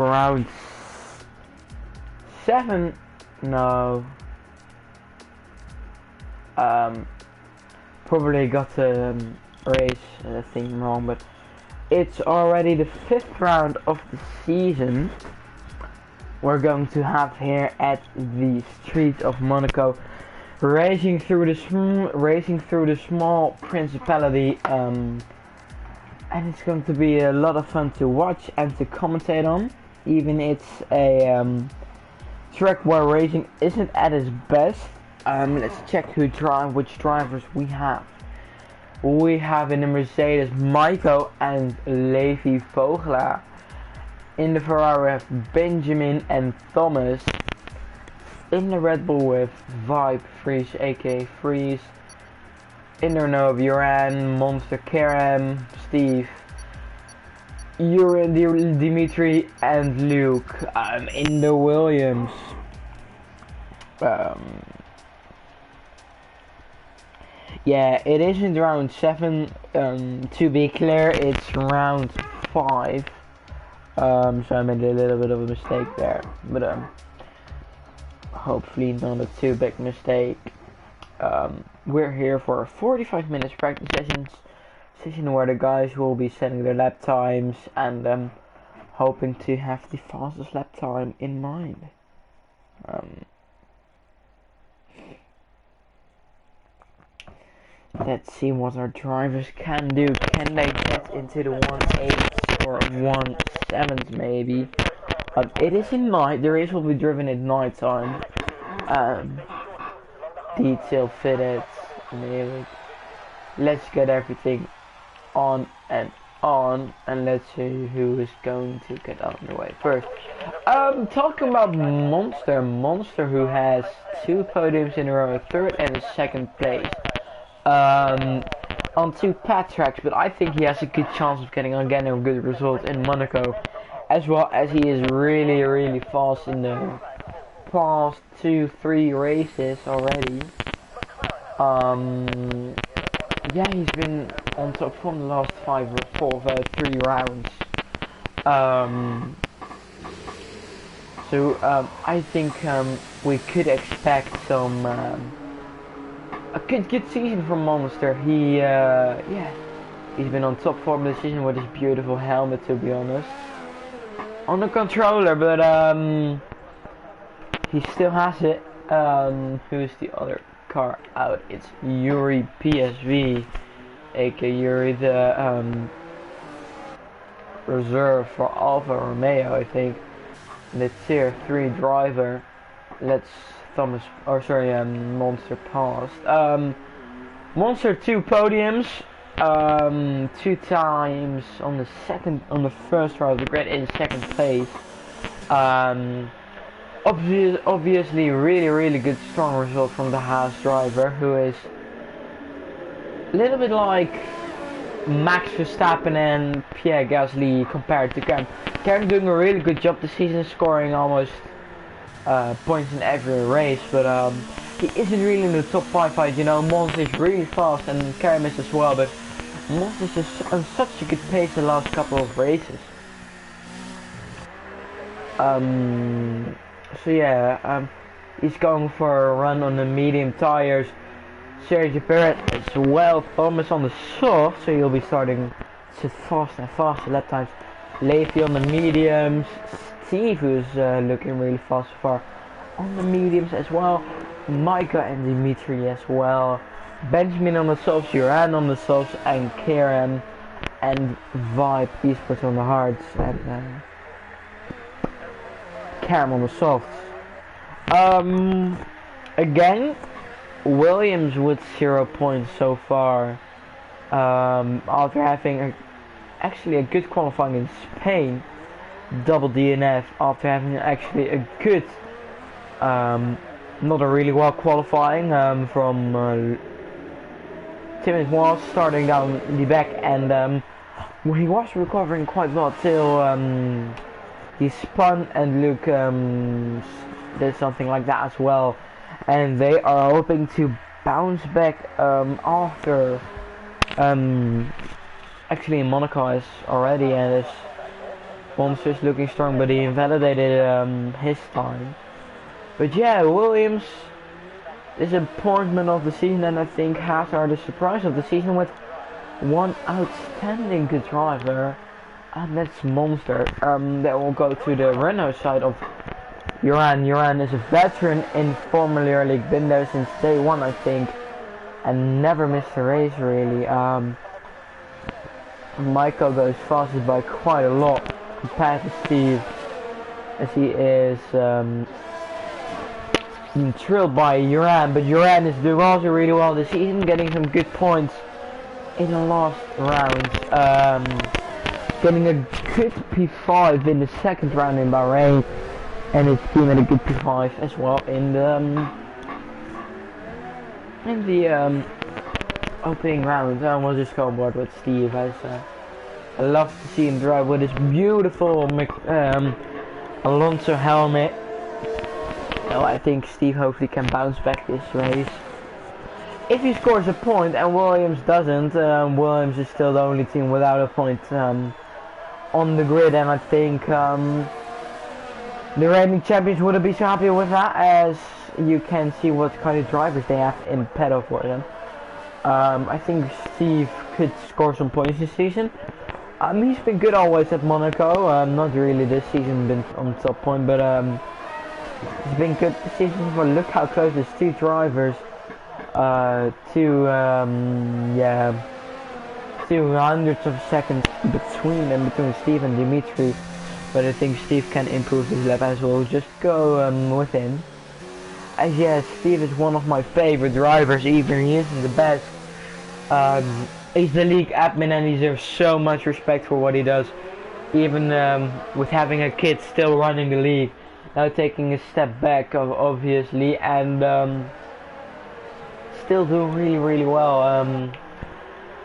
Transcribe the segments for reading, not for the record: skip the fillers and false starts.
around 7, no, probably got the race thing wrong, but it's already the 5th round of the season we're going to have here at the streets of Monaco, racing through the small principality, and it's going to be a lot of fun to watch and to commentate on. Even it's a track where racing isn't at its best. Let's check which drivers we have. We have in the Mercedes Michael and Levi Vogelaar. In the Ferrari we have Benjamin and Thomas. In the Red Bull with Vibe Freeze, aka Freeze. In the Renault Uran, Monster, Kerem, Steve, Dimitri and Luke. In the Williams, yeah, it isn't round 7, to be clear, it's round 5, so I made a little bit of a mistake there, but hopefully not a too big mistake. We're here for a 45 minutes practice session where the guys will be setting their lap times and hoping to have the fastest lap time in mind. Let's see what our drivers can do. Can they get into the 1.8s or 1.7s maybe? It is in night. The race will be driven at night time. Detail fitted. Maybe. Let's get everything on, and let's see who is going to get on the way first. Talking about Monster who has 2 podiums in a row, a 3rd and a 2nd place. On 2 pad tracks, but I think he has a good chance of getting again a good result in Monaco, as well as he is really fast in the past 2-3 races already. Yeah, he's been on top from the last 3 rounds. So I think we could expect some a good season from Monster. Yeah, he's been on top form this season with his beautiful helmet, to be honest. On the controller, but he still has it. Who's the other car out? It's Yuri PSV, aka Yuri, the reserve for Alfa Romeo, I think. The tier 3 driver. Let's Monster passed. Monster 2 podiums, 2 times on the first row of the grid in 2nd place. Obviously really good strong result from the Haas driver, who is a little bit like Max Verstappen and Pierre Gasly compared to Kerem. Kerem doing a really good job this season, scoring almost points in every race, but he isn't really in the top 5 fight. You know, Mons is really fast and Kerem is as well, but Mons is just on such a good pace the last couple of races. So yeah, he's going for a run on the medium tires. Sergio Perez as well. Thomas on the soft, so he'll be starting to faster and faster lap times. Levi on the mediums. Steve, who's looking really fast so far, on the mediums as well. Micah and Dimitri as well. Benjamin on the softs, Uran on the softs, and Kerem and Vibe Esports on the hards, and Kerem on the softs. Again, Williams with 0 points so far, after having actually a good qualifying in Spain. Double DNF after having actually a good, not a really well qualifying from Tim was starting down the back, and he was recovering quite well till he spun, and Luke did something like that as well, and they are hoping to bounce back after actually in Monaco is already, and is Monster's looking strong, but he invalidated his time. But yeah, Williams, disappointment of the season, and I think Hazard the surprise of the season with one outstanding good driver, and that's Monster. That will go to the Renault side of Uran. Uran is a veteran in Formula League, been there since day one, I think, and never missed a race really. Michael goes fastest by quite a lot compared to Steve, as he is trailed by Uran, but Uran is doing also really well this season, getting some good points in the last round, getting a good P5 in the second round in Bahrain, and his team had a good P5 as well in the opening round. We'll just go on board with Steve, as I love to see him drive with his beautiful Alonso helmet. So I think Steve hopefully can bounce back this race. If he scores a point and Williams doesn't, Williams is still the only team without a point on the grid, and I think the reigning champions wouldn't be so happy with that, as you can see what kind of drivers they have in pedo for them. I think Steve could score some points this season. He's been good always at Monaco, not really this season been on top point, but he's been good this season. But look how close there's two drivers, two hundredths of seconds between them, between Steve and Dimitri. But I think Steve can improve his lap as well. Just go with him. As yes, Steve is one of my favorite drivers, even he isn't the best. He's the league admin and he deserves so much respect for what he does. Even with having a kid still running the league. Now taking a step back, obviously, and still doing really well.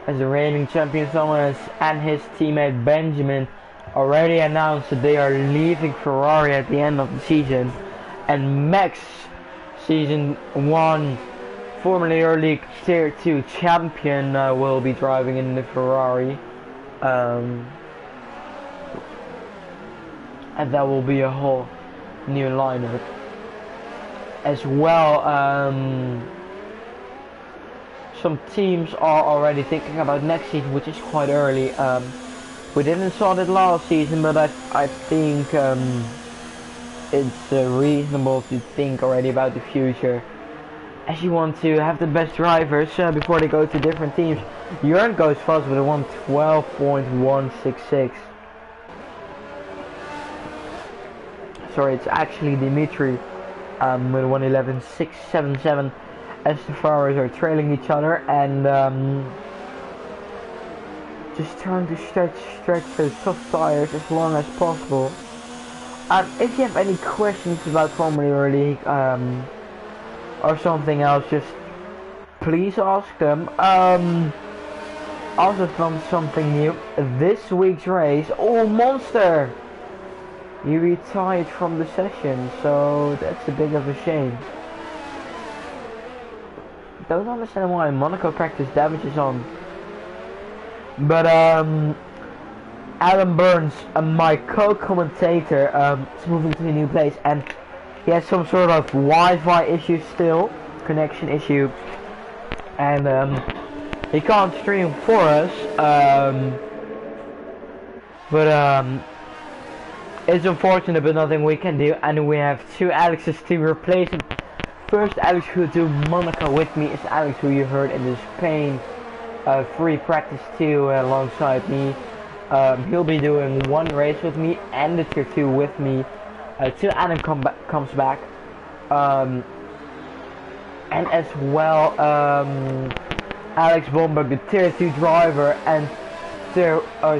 As the reigning champion, Thomas and his teammate Benjamin already announced that they are leaving Ferrari at the end of the season. And Max, Season 1 Formula League Tier 2 champion, will be driving in the Ferrari. And that will be a whole new lineup. As well, some teams are already thinking about next season, which is quite early. We didn't saw that last season, but I think it's reasonable to think already about the future, as you want to have the best drivers before they go to different teams. Jörn goes fast with a 112.166. Sorry, it's actually Dimitri with a 111.677, as the Ferraris are trailing each other, and just trying to stretch those soft tires as long as possible. If you have any questions about Formula League or something else, just please ask them. Also from something new, this week's race, oh Monster! He retired from the session, so that's a bit of a shame. Don't understand why Monaco practice damages on. But Adam Burns, my co-commentator, is moving to a new place, and he has some sort of Wi-Fi issue still, connection issue, and he can't stream for us. It's unfortunate, but nothing we can do, and we have two Alexes to replace him. First Alex who will do Monaco with me is Alex, who you heard in the Spain free practice 2 alongside me. He'll be doing one race with me and the Tier 2 with me till Adam comes back. And as well, Alex Bomberg, the Tier 2 driver and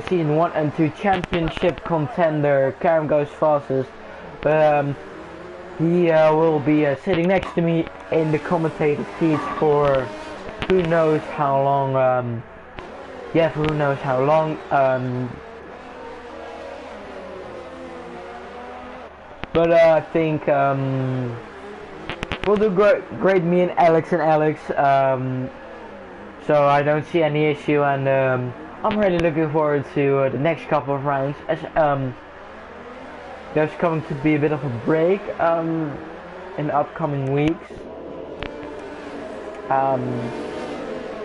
Season 1 and 2 championship contender, Karen goes fastest. He will be sitting next to me in the commentator seats for who knows how long. For who knows how long. But I think we'll do great, me and Alex. So I don't see any issue, and I'm really looking forward to the next couple of rounds. As there's going to be a bit of a break in the upcoming weeks.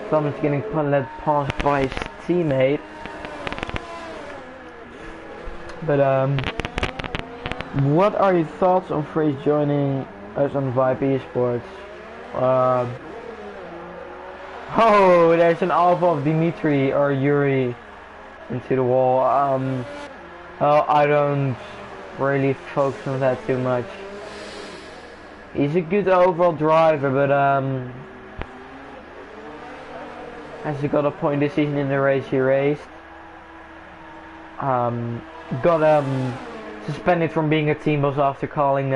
Thomas getting let past by his teammate. But what are your thoughts on Freeze joining us on Vibe Esports? Oh, there's an alpha of Dimitri or Yuri into the wall. Oh, I don't really focus on that too much. He's a good overall driver, but has he got a point this season in the race he raced? Got suspended from being a team boss after calling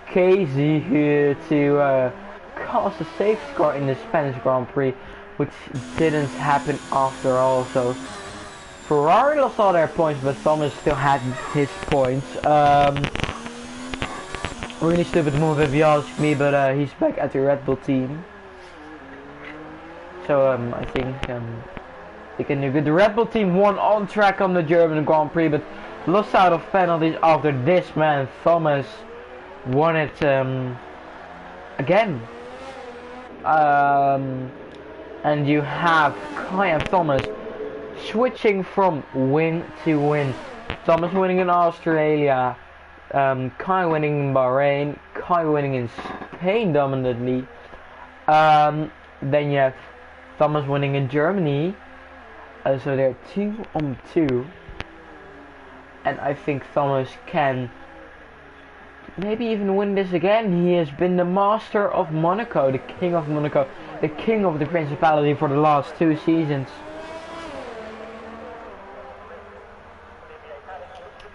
KZ to cause a safety car in the Spanish Grand Prix, which didn't happen after all. So Ferrari lost all their points, but Thomas still had his points. Really stupid move if you ask me, but he's back at the Red Bull team. So I think they can do good. The Red Bull team won on track on the German Grand Prix, but lost out of penalties after this man Thomas won it again. And you have Kai and Thomas switching from win to win. Thomas winning in Australia, Kai winning in Bahrain, Kai winning in Spain dominantly. Then you have Thomas winning in Germany. So they're 2-2. And I think Thomas can maybe even win this again. He has been the master of Monaco, the king of Monaco, the king of the principality for the last 2 seasons.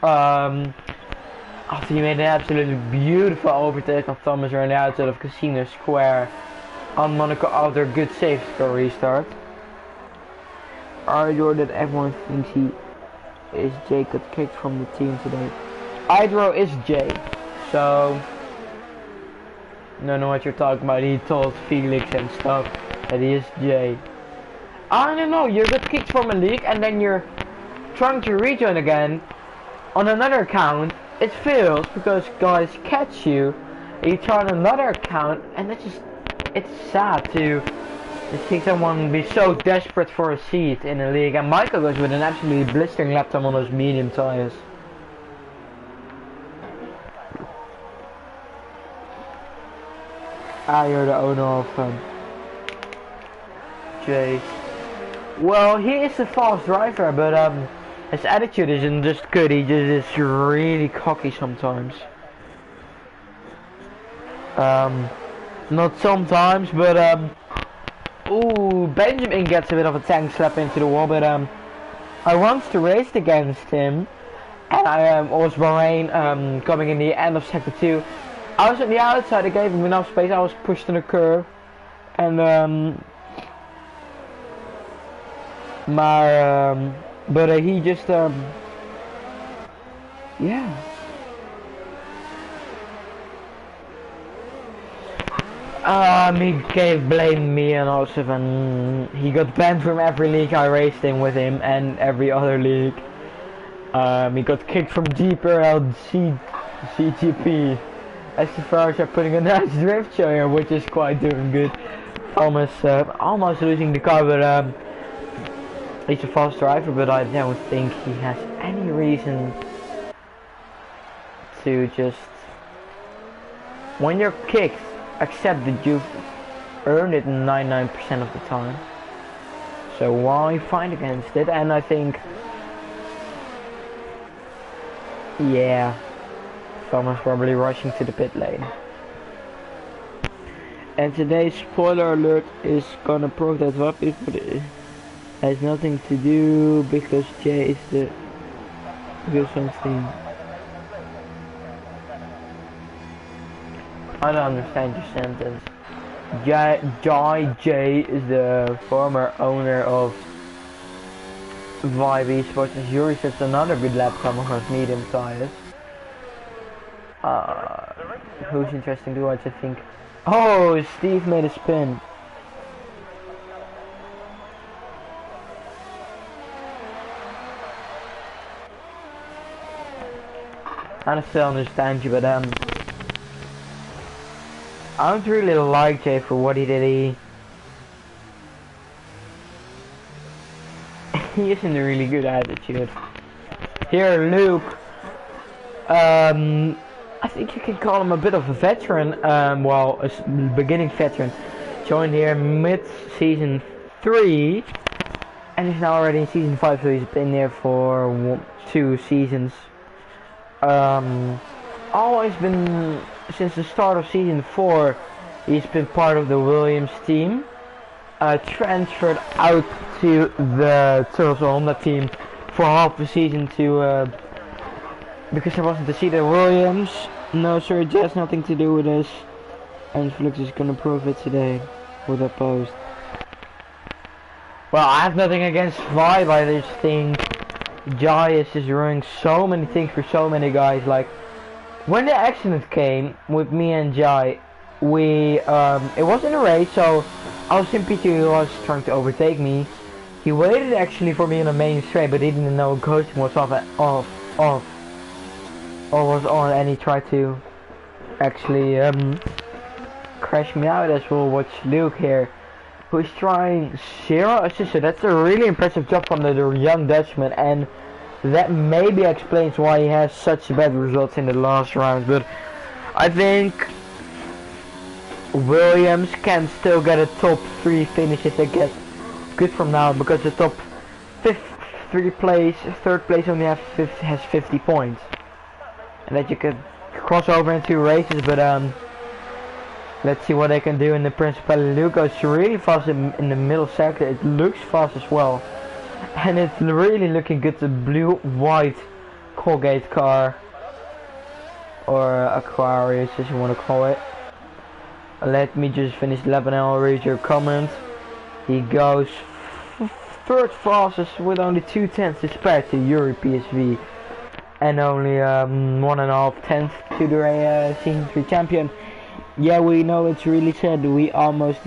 After he made an absolutely beautiful overtake of Thomas around the outside of Casino Square on Monaco after a good safety car restart. Idro that everyone thinks he is Jay got kicked from the team today. Idro is Jay, so I don't know what you're talking about. He told Felix and stuff that he is Jay. I don't know, you got kicked from a league and then you're trying to rejoin again on another account. It fails because guys catch you, and you try on another account, and that's just, it's sad to see someone be so desperate for a seat in a league. And Michael goes with an absolutely blistering lap time on those medium tires. You're the owner of Jay. Well, he is a fast driver, but his attitude isn't just good. He just is really cocky sometimes. Not sometimes, but ooh, Benjamin gets a bit of a tank slap into the wall, but I once raced against him, and I was Bahrain coming in the end of sector 2. I was on the outside, I gave him enough space, I was pushed in a curve, and but he just yeah. He blamed me and also he got banned from every league I raced in with him and every other league. He got kicked from GPRL CGP. As the Ferraris are putting a nice drift show here, which is quite doing good. Almost losing the car, but he's a fast driver, but I don't think he has any reason to just, when you're kicked, accept that you've earned it 99% of the time. So why fight against it? And I think, yeah, Thomas probably rushing to the pit lane. And today's spoiler alert is gonna prove that Wap but it has nothing to do because Jay is the Wilson's team. I don't understand your sentence. Jay is the former owner of Vibe Esports. As Yuri says, another good lap time across medium tires. Who's interesting to watch, I think. Oh, Steve made a spin. kind of still understand you, but I don't really like Jay for what he did. He isn't a really good attitude. Here, Luke. I think you can call him a bit of a veteran. Well, a beginning veteran. Joined here mid-season 3, and he's now already in season 5, so he's been there for 2 seasons. Always been since the start of season 4. He's been part of the Williams team. Transferred out to the Turtles Honda team for half the season to because I wasn't to see the Williams. No sir, it has nothing to do with this, and Flux is gonna prove it today with a post. Well, I have nothing against Vibe. I just think Jai is just ruining so many things for so many guys. Like when the accident came with me and Jai, we it wasn't a race, so I was simply he was trying to overtake me. He waited actually for me on the main straight, but he didn't know ghosting was off or was on, and he tried to actually crash me out as well. Watch Luke here, who's trying 0 assists. So that's a really impressive job from the young Dutchman, and that maybe explains why he has such bad results in the last round. But I think Williams can still get a top 3 finish if they get good from now, because the top 3rd place only has 50 points, and that you could cross over in 2 races. But let's see what they can do in the Principality. Luke goes really fast in the middle sector. It looks fast as well, and it's really looking good. The blue-white Colgate car, or Aquarius as you want to call it. Let me just finish lap and I'll read your comment. He goes 3rd fastest with only 2/10 to spare to Yuri PSV, and only 1.5 tenths to the season 3 champion. Yeah, we know it's really sad. We almost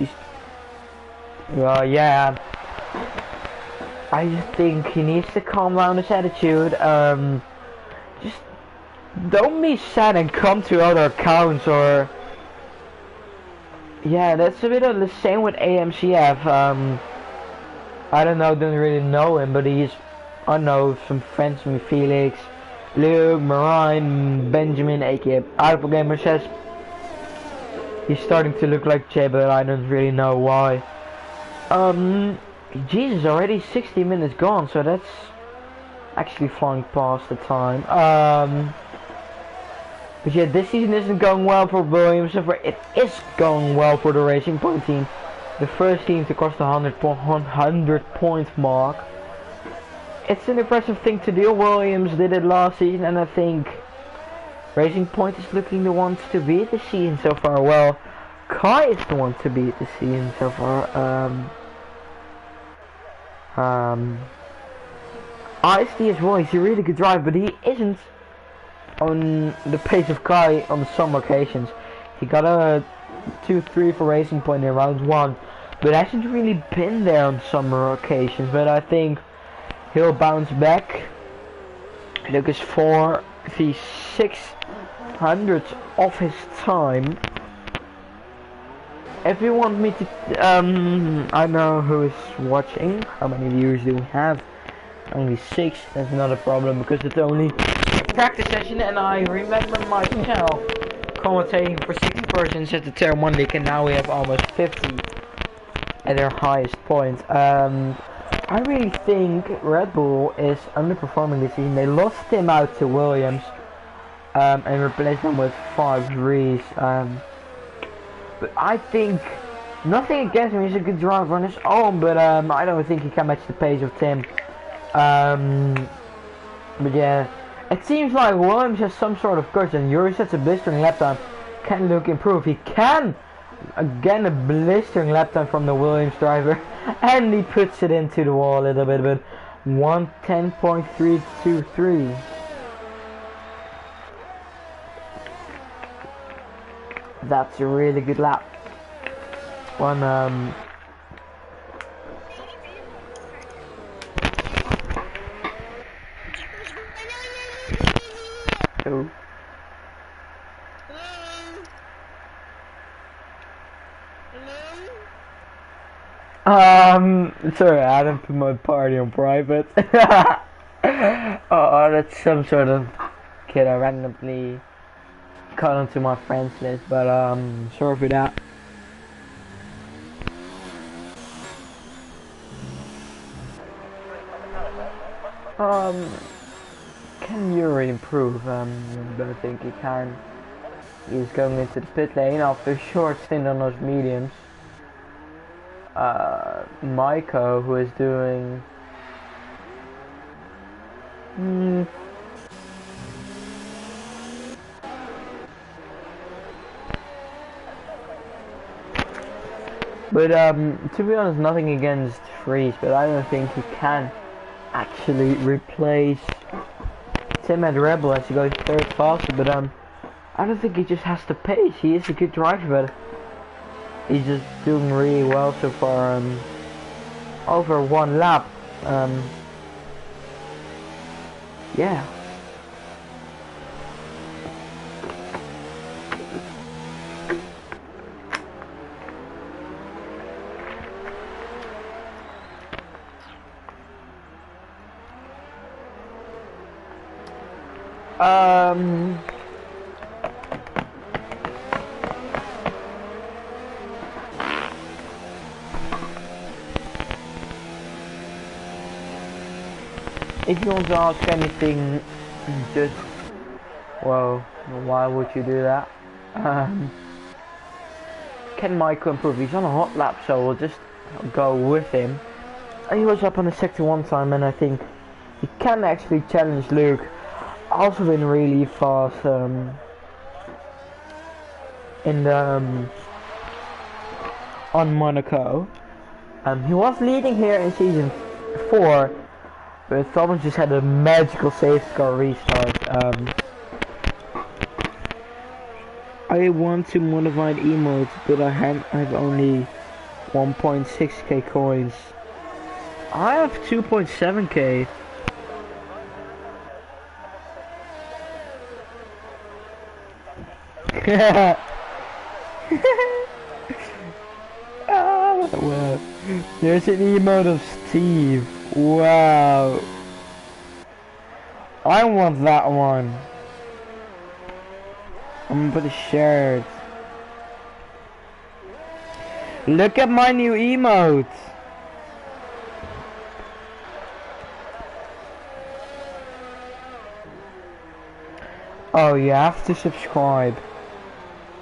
well, yeah. I just think he needs to calm down his attitude. Just don't be sad and come to other accounts, or yeah, that's a bit of the same with AMCF. I don't really know him, but I know some friends from Felix, Luke, Marine, Benjamin, aka Apple Gamer says he's starting to look like Jay, but I don't really know why. Jesus, already 60 minutes gone, so that's actually flying past the time. But yeah, this season isn't going well for Williams. It is going well for the Racing Point team. The first team to cross the 100 point mark. It's an impressive thing to do. Williams did it last season, and I think Racing Point is looking the ones to beat the season so far. Well, Kai is the one to beat the season so far. ISD as well, he's a really good driver, but he isn't on the pace of Kai on some occasions. He got a 2-3 for Racing Point in round 1, but hasn't really been there on some occasions. But I think he'll bounce back. Look, is 4 the 600 of his time. If you want me to, I know who is watching. How many viewers do we have? Only 6. That's not a problem because it's only practice session, and I remember myself commentating for 6 persons at the Terra Monday, and now we have almost 50 at their highest point. I really think Red Bull is underperforming this season. They lost him out to Williams and replaced him with 5 Rees. But I think nothing against him. He's a good driver on his own, but I don't think he can match the pace of Tim. But yeah, it seems like Williams has some sort of curse, and Yuri sets a blistering lap time. Can Luke improve? He can! Again, a blistering lap time from the Williams driver, and he puts it into the wall a little bit, but 110.323. That's a really good lap. Sorry, I didn't put my party on private. Oh, that's some sort of kid I randomly cut onto my friends list, but sorry for that. Um, can Yuri improve? Don't think he can. He's going into the pit lane after a short stint on those mediums. Maiko, who is doing but to be honest, nothing against Freeze, but I don't think he can actually replace Tim at Rebel as he goes third faster. But I don't think he just has the pace. He is a good driver, but he's just doing really well so far. Over one lap. Yeah. If you want to ask anything, just, well, why would you do that? Can Michael improve? He's on a hot lap, so we'll just go with him. He was up on the sector one time, and I think he can actually challenge Luke. Also been really fast in the on Monaco. He was leading here in season 4, but Thomas just had a magical safety car restart. I want to modify emotes, but I have only 1.6k coins. I have 2.7k. Well, there's an emote of Steve. Wow. I want that one. I'm gonna put a shirt. Look at my new emote. Oh, you have to subscribe.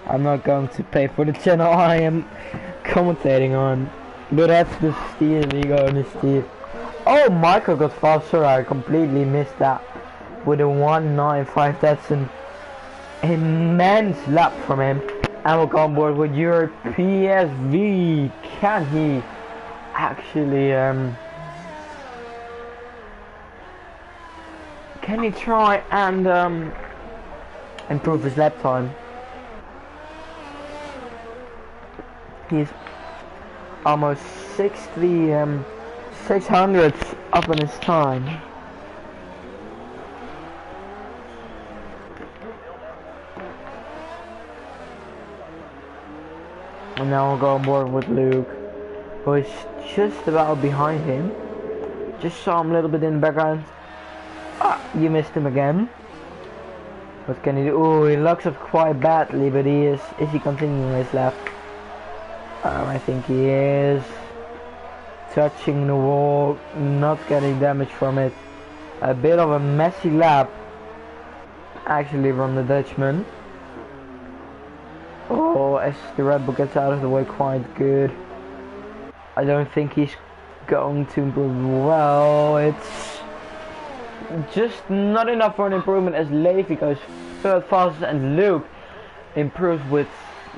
I'm not going to pay for the channel I am commentating on. But that's the Steve ego and the Steve. Oh, Michael got faster. I completely missed that. With a 195, that's an immense lap from him. And we'll go on board with your PSV. Can he actually can he try and improve his lap time? He's almost 600 up on his time. And now we'll go on board with Luke, who is just about behind him. Just saw him a little bit in the background. Ah, you missed him again. What can he do? Oh, he locks up quite badly, but he is he continuing his lap? I think he is. Touching the wall, not getting damage from it. A bit of a messy lap, actually, from the Dutchman. Oh, as the Red Bull gets out of the way quite good. I don't think he's going to improve well. It's just not enough for an improvement as Levi goes third fastest and Luke improves with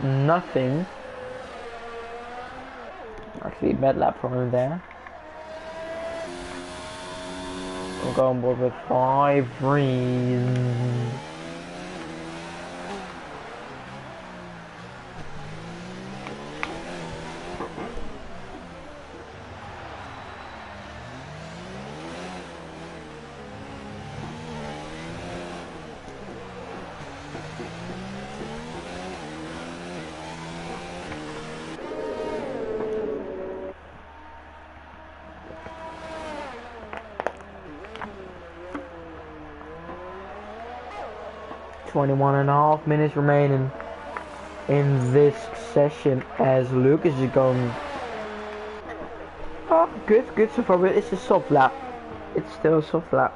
nothing. Actually, bad lap from him there. We'll go on board with 5 greens. 21.5 minutes remaining in this session as Lucas is going. Oh, good so far, but it's a soft lap. It's still a soft lap.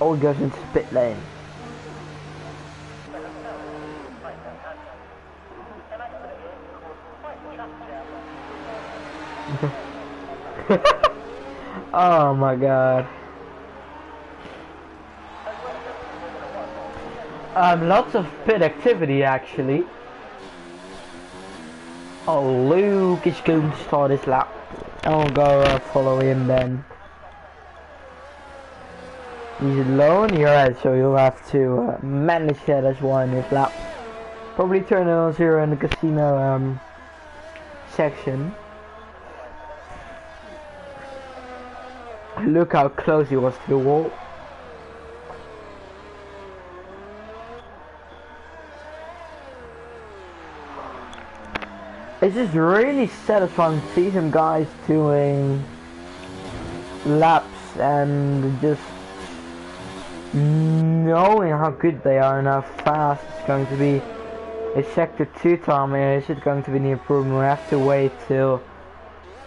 Oh, he goes into pit lane. Oh my god. Lots of pit activity actually. Oh, Luke is going to start his lap. I'll go follow him then. He's alone, you're right, so you'll have to manage that as well in his lap. Probably turn it on 0 in the casino section. Look how close he was to the wall. It's just really satisfying to see some guys doing laps and just knowing how good they are and how fast it's going to be. It's sector 2 time, is it going to be the improvement? We have to wait till,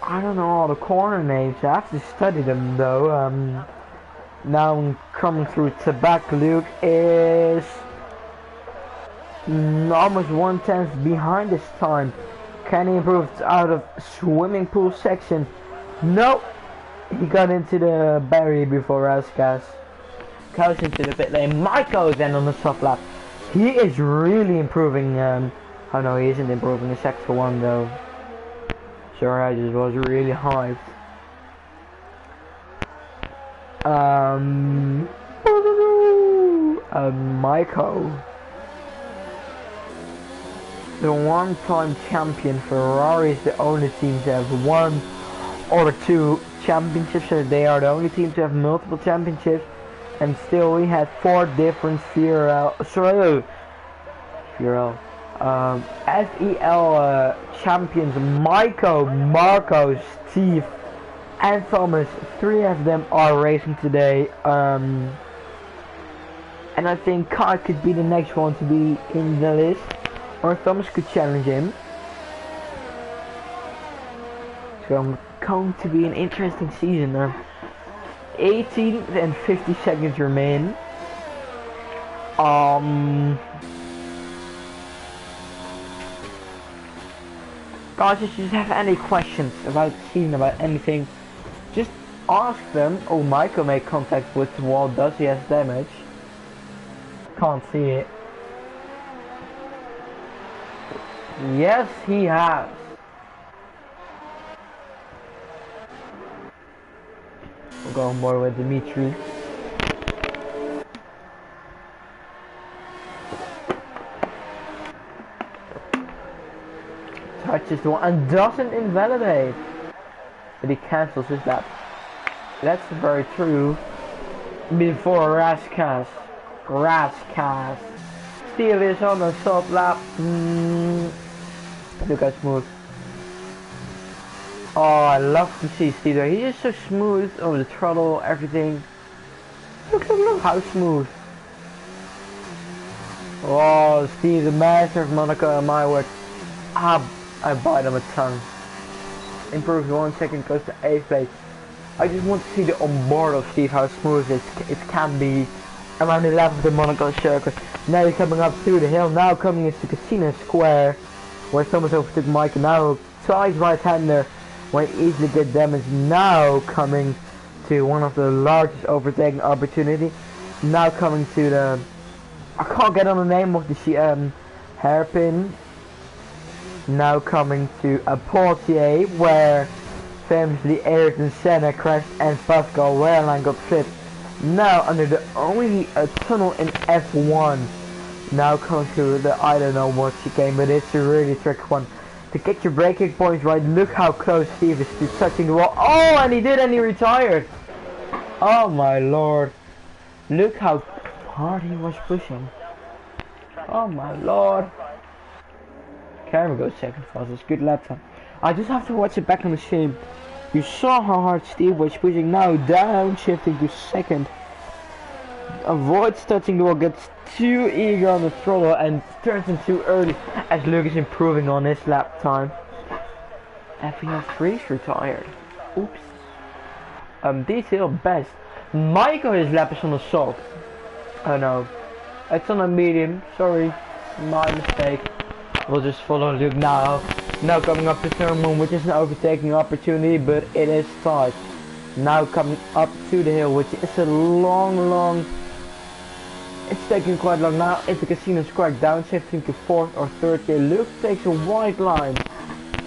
I don't know all the corner names, I have to study them though. Now coming through Tobacco, Luke is almost 1/10 behind this time. Can he improve out of swimming pool section? No, he got into the barrier before Raskas. Goes into the pit lane. Monaco then on the soft lap. He is really improving. Oh no, he isn't improving in sector 1 though. Sorry, I just was really hyped. Monaco, the one-time champion. Ferrari is the only team to have 1 or 2 championships, so they are the only team to have multiple championships. And still we had 4 different FPL champions. Marco, Steve and Thomas. 3 of them are racing today. And I think Kai could be the next one to be in the list, or Thomas could challenge him. So going to be an interesting season. 18 and 50 seconds remain. Guys, if you just have any questions about the season, about anything, just ask them. Oh, Michael made contact with the wall. Does he have damage? Can't see it. Yes, he has. We'll go more with Dimitri. Touches the one and doesn't invalidate, but he cancels his lap. That's very true. Before Raskas. Steel is on the soft lap. Look how smooth. Oh, I love to see Steve there. He's just so smooth over the throttle, everything. Look how smooth. Oh, Steve, the master of Monaco, my word. I bite him a ton. Improves 1 second, goes to 8th place. I just want to see the onboard of Steve, how smooth it can be around the left of the Monaco circuit. Now he's coming up through the hill, now coming into Casino Square, where someone overtook Mike. Now tries right-hander, where he easily get damage. Now coming to one of the largest overtaking opportunity. Now coming to the, I can't get on the name of the hairpin. Now coming to a Portier, where famously Ayrton Senna crashed and Pascal Wehrlein got flipped. Now under the only tunnel in F1. Now coming to the, I don't know what chicane, but it's a really tricky one. To get your braking points right, look how close Steve is to touching the wall. Oh, and he did, and he retired. Oh my lord. Look how hard he was pushing. Oh my lord. Camera goes second fastest. Good lap time. I just have to watch it back on the stream You saw how hard Steve was pushing, now downshifting to second. Avoids touching the wall, gets too eager on the throttle and turns in too early as Luke is improving on his lap time. FP3's retired. Oops. Detail best. Michael, his lap is on a soft. Oh no. It's on a medium. Sorry. My mistake. We'll just follow Luke now. Now coming up to turn 1, which is an overtaking opportunity, but it is tight. Now coming up to the hill, which is a long... It's taking quite long now. If the casino's correct, downshifting to 4th or 3rd gear. Luke takes a wide line.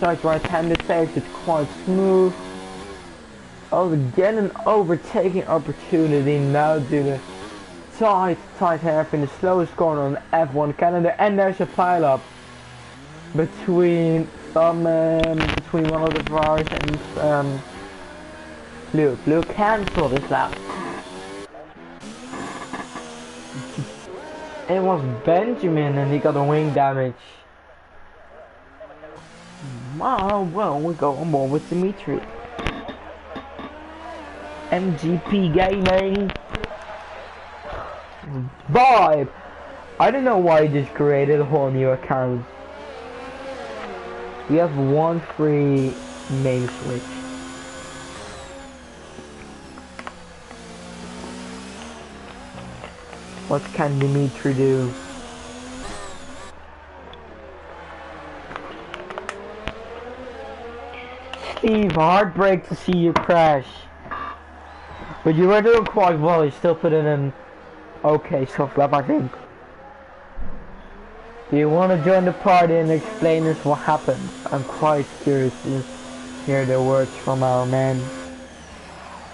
Side right-handed takes it quite smooth. Oh, again an overtaking opportunity now to the tight hairpin, the slowest corner on the F1 calendar, and there's a pile-up between one of the drivers and Luke. Luke cancelled his lap. It was Benjamin and he got a wing damage. Oh, well, we go on board with Dimitri. MGP Gaming. Vibe. I don't know why he just created a whole new account. We have one free name switch. What can Dimitri do? Steve, heartbreak to see you crash. But you were doing quite well, you still put in an okay soft lap, I think. Do you want to join the party and explain us what happened? I'm quite curious to hear the words from our man.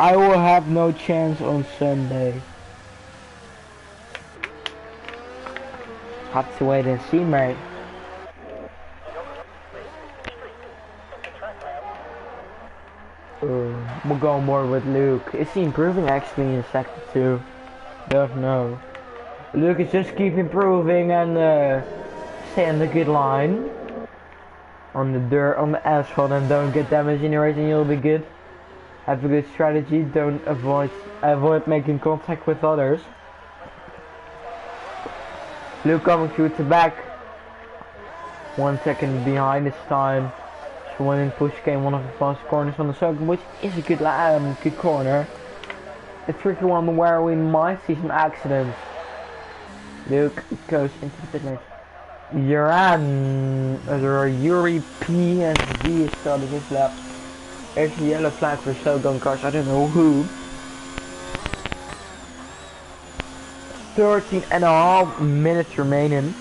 I will have no chance on Sunday. Have to wait and see, mate. We'll go more with Luke. Is he improving actually in sector 2? Don't know. Luke is just keep improving and stay on the good line. On the dirt, on the asphalt, and don't get damaged in your race and you'll be good. Have a good strategy, don't avoid making contact with others. Luke coming through to back. 1 second behind this time. So when in push came one of the fast corners on the circuit, which is a good corner. A tricky one where we might see some accidents. Luke goes into the pit lane. Yuri PSG is starting his lap. There's a yellow flag for Shogun cars, I don't know who. 13.5 minutes remaining.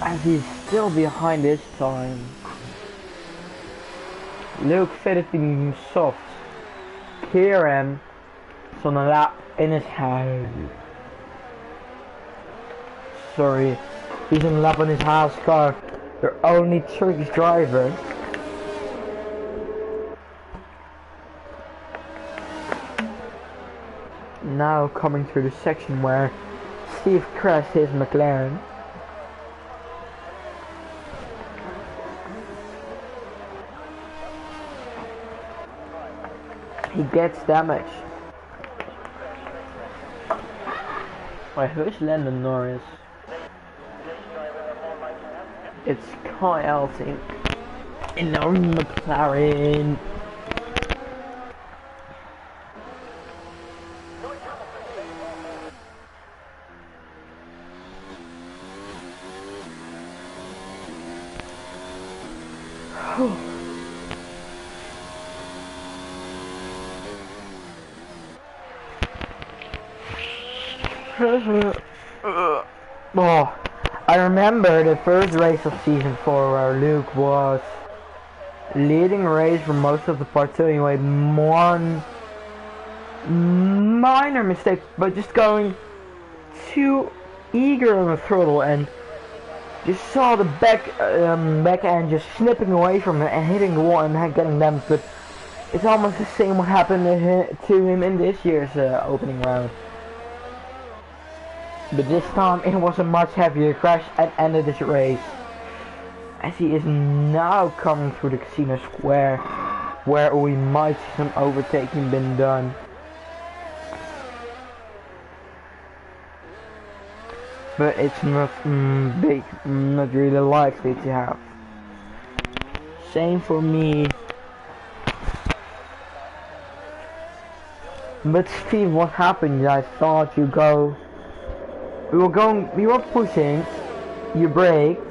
As he's still behind this time. Luke fitted him soft. Kieran is on a lap in his hand. Sorry, he's on a lap on his house car. Their only Turkish driver. Now coming through the section where Steve crashed his McLaren. He gets damage. Wait, who's Landon Norris? It's Kyle, I think. In our McLaren. Oh, I remember the first race of season 4 where Luke was leading race for most of the part 2. He made one minor mistake by just going too eager on the throttle, and you saw the back end just slipping away from him and hitting the wall and getting damaged. But it's almost the same what happened to him in this year's opening round. But this time it was a much heavier crash at the end of this race, as he is now coming through the casino square, where we might see some overtaking been done. But it's not not really likely to have. Same for me. But Steve, what happened? I thought you go. We were pushing. You braked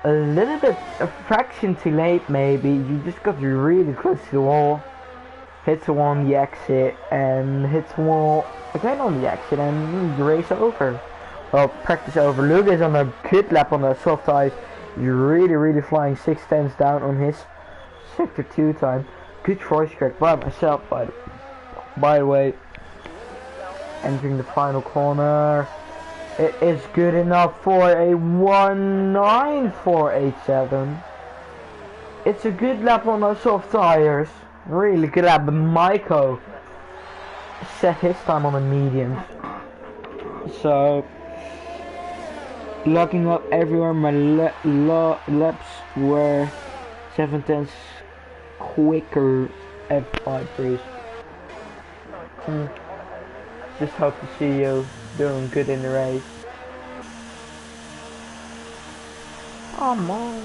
a little bit, a fraction too late maybe. You just got really close to the wall. Hit the wall on the exit and hit the wall again on the exit, and the race over. Well, practice over. Luke is on a good lap on the soft tires. He's really flying 6/10 down on his sector 2 time. Good choice correct by myself, by the way. Entering the final corner. It is good enough for a 1.9487. It's a good lap on those soft tires. Really good lap, but Maiko set his time on the medium. So, locking up everywhere, my laps were 7/10 quicker F5 Just hope to see you doing good in the race. Oh man.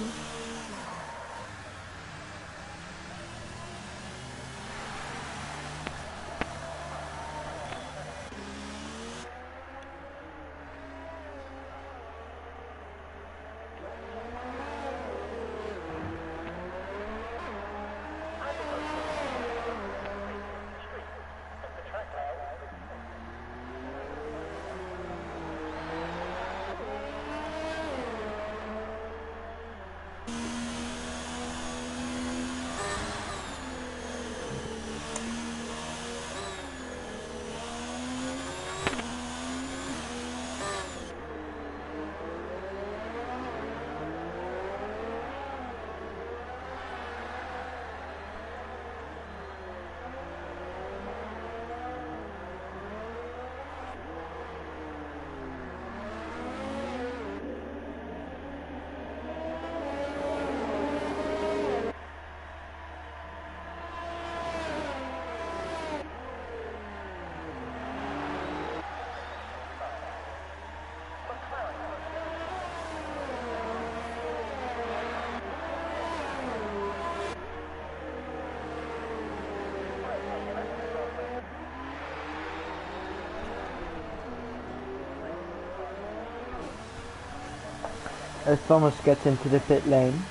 As Thomas gets into the pit lane.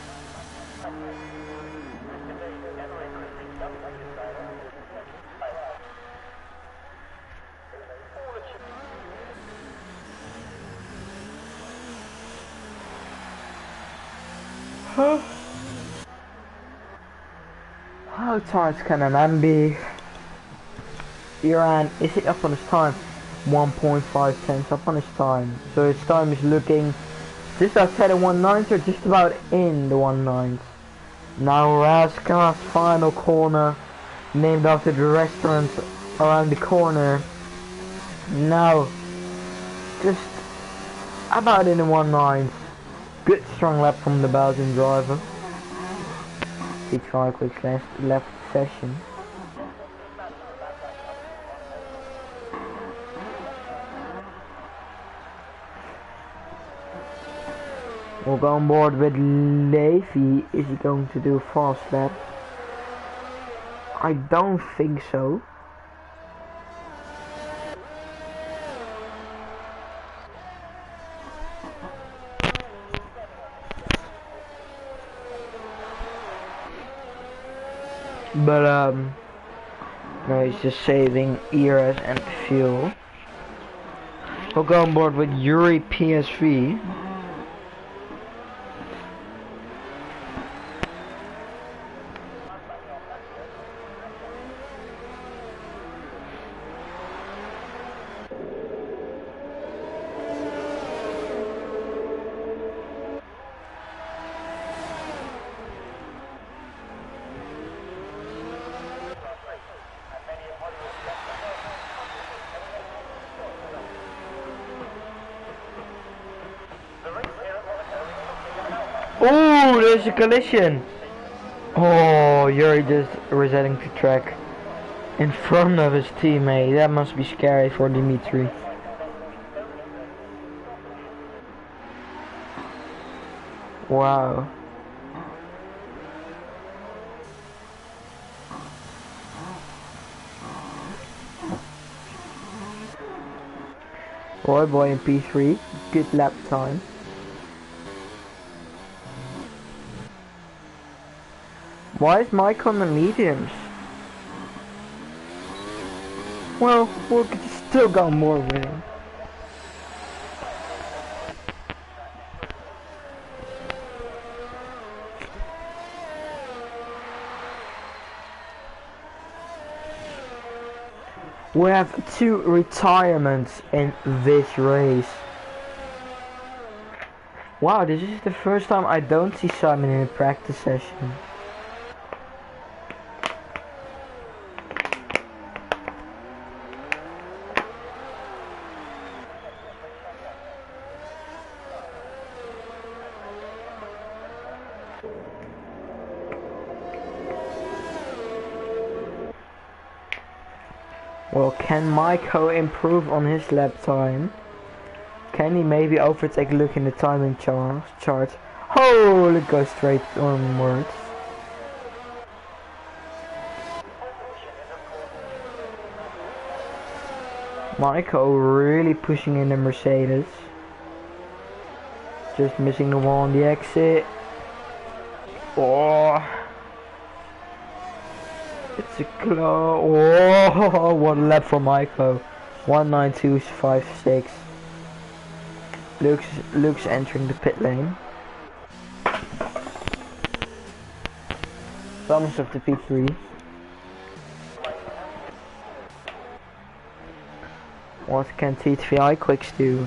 How tight can a man be? Iran, is he up on his time? 1.5 tenths up on his time. So his time is looking just outside the 1.9s or just about in the 1.9s. Now Raska's final corner, named after the restaurant around the corner. Now, just about in the 1.9s. Good strong lap from the Belgian driver. Each car quick left session. We'll go on board with Levy. Is he going to do a fast lap? I don't think so. But no, he's just saving eras and fuel. We'll go on board with Yuri PSV. Oh, there's a collision. Oh, Yuri just resetting the track in front of his teammate. That must be scary for Dimitri. Wow. Roy Boy in P3, good lap time. Why is Mike on the mediums? Well, we'll still go more with him. We have 2 retirements in this race. Wow, this is the first time I don't see Simon in a practice session. Well, can Maiko improve on his lap time? Can he maybe overtake a look in the timing chart? Oh, it goes straight onwards. Maiko really pushing in the Mercedes. Just missing the wall on the exit. Oh. It's a oh, what a lap for Maiko. 192.56. Luke's entering the pit lane. Thomas of the P3. What can TTVI quicks do?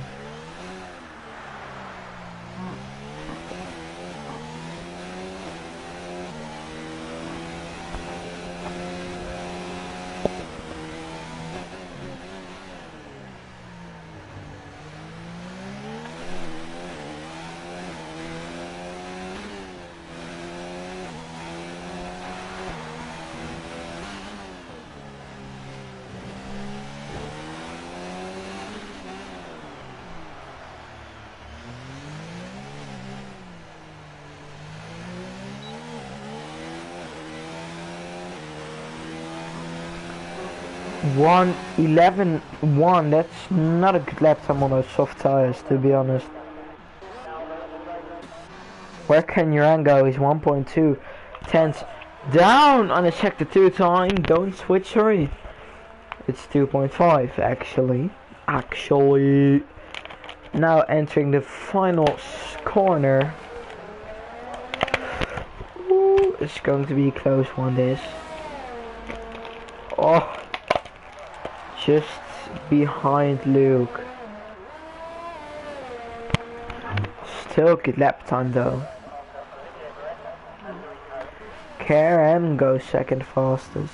One 11.1. That's not a good lap time on those soft tires, to be honest. Where can Uran go? He's 1.2 tenths down on a sector 2 time. Don't switch, sorry. It's 2.5 actually. Now entering the final corner. Ooh, it's going to be a close one, this. Oh. Just behind Luke. Still good lap time though. KRM goes second fastest.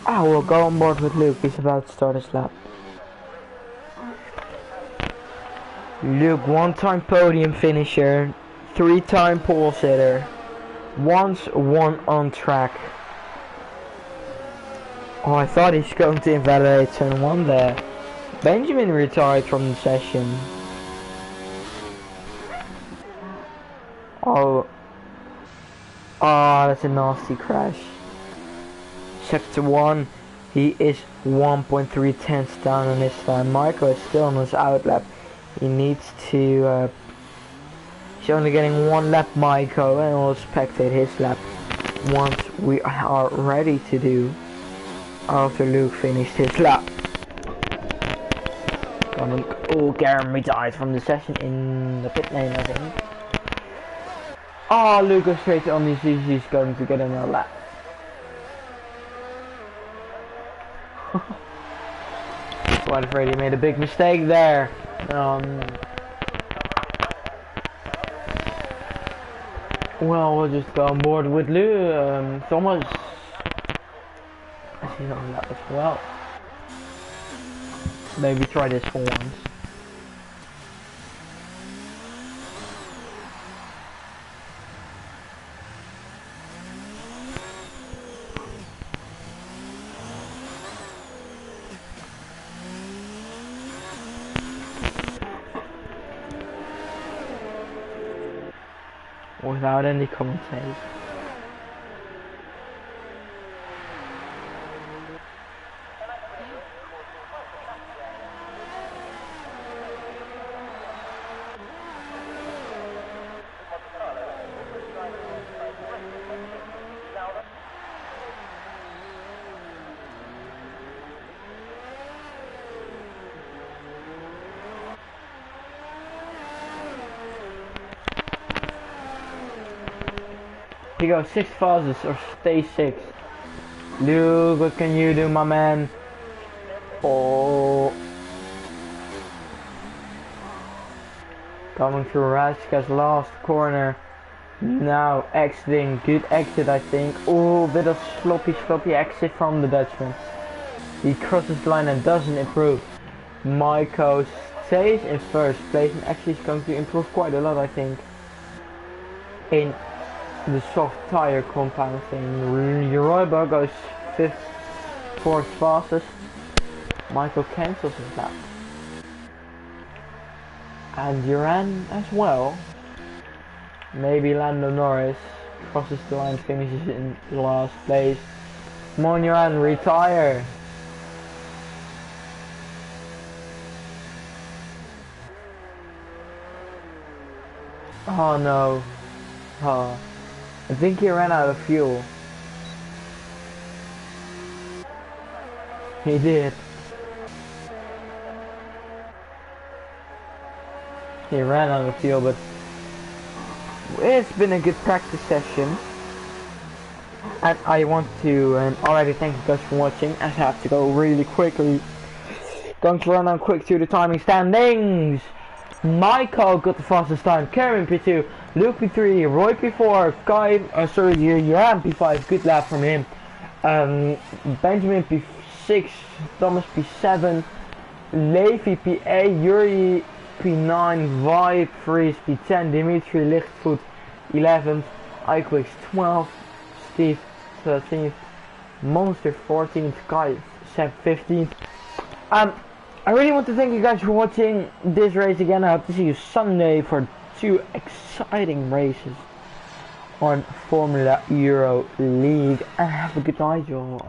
I will go on board with Luke, he's about to start his lap. Luke, 1-time podium finisher, 3-time pole sitter, once won on track. Oh, I thought he's going to invalidate turn 1 there. Benjamin retired from the session. Oh. Wow, that's a nasty crash. Sector 1, he is 1.3 tenths down on his time. Michael is still on his outlap. He needs to, he's only getting 1 lap, Michael, and we'll spectate his lap once we are ready to do after Luke finished his lap. Oh, Garen retired from the session in the pit lane, I think. Oh, Luke goes straight on these. He's going to get another lap. Quite afraid he made a big mistake there. Well, we'll just go on board with Thomas. I see on that as well. Maybe try this for once. Without any commentary. He goes 6 fastest or stay 6. Luke, what can you do, my man? Oh. Coming through Rashka's last corner. Now exiting. Good exit, I think. Oh, bit of sloppy exit from the Dutchman. He crosses the line and doesn't improve. Maiko stays in first place and actually is going to improve quite a lot, I think, in the soft tire compound thing. Royba goes 5th, 4th fastest. Michael cancels his lap. And Duran as well. Maybe Lando Norris crosses the line, finishes in last place. Come on, Duran, retire. Oh no. Oh. I think he ran out of fuel. He did. He ran out of fuel, but it's been a good practice session. And I want to already thank you guys for watching, as I have to go really quickly. Going to run on quick to the timing standings. Michael got the fastest time, Karen P2, Luke P3, Roy P4, Kai, Johan P5, good lap from him. Benjamin P6, Thomas P7, Levi P8, Yuri P9, Vibe Freeze P10, Dimitri Lichtfoot 11th, Iquix 12th, Steve 13th, Monster 14th, Kai 15th. I really want to thank you guys for watching this race again. I hope to see you Sunday for 2 exciting races on Formula Euro League. And have a good night, y'all.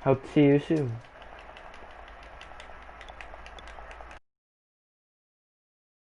Hope to see you soon.